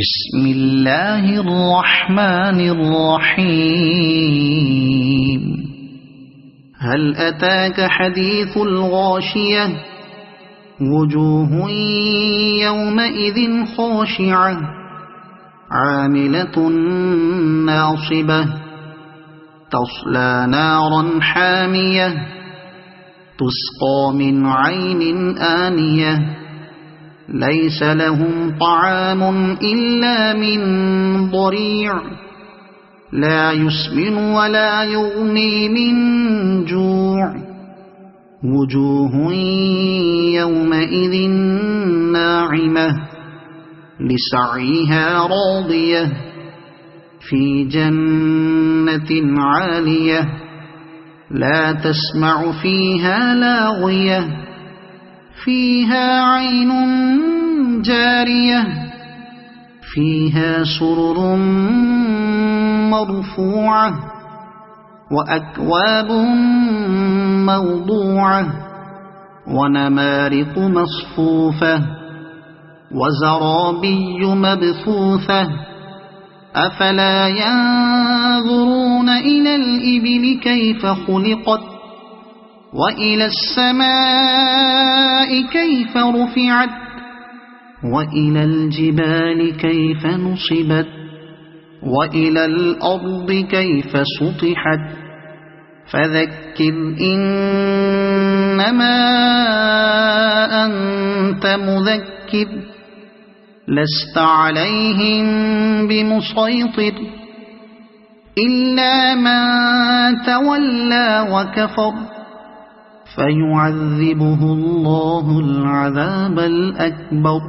بسم الله الرحمن الرحيم. هل أتاك حديث الغاشية؟ وجوه يومئذ خاشعة عاملة ناصبة تصلى نارا حامية تسقى من عين آنية ليس لهم طعام إلا من ضريع لا يسمن ولا يغني من جوع وجوه يومئذ ناعمة لسعيها راضية في جنة عالية لا تسمع فيها لاغية فيها عين جارية فيها سرر مرفوعة وأكواب موضوعة ونمارق مصفوفة وزرابي مبثوثة أفلا ينظرون إلى الإبل كيف خلقت وإلى السماء كيف رفعت وإلى الجبال كيف نصبت وإلى الأرض كيف سطحت فذكر إنما أنت مذكر لست عليهم بمسيطر إلا من تولى وكفر فيعذبه الله العذاب الأكبر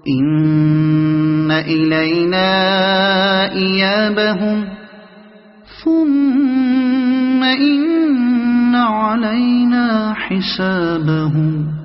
إن إلينا إيابهم ثم إن علينا حسابهم.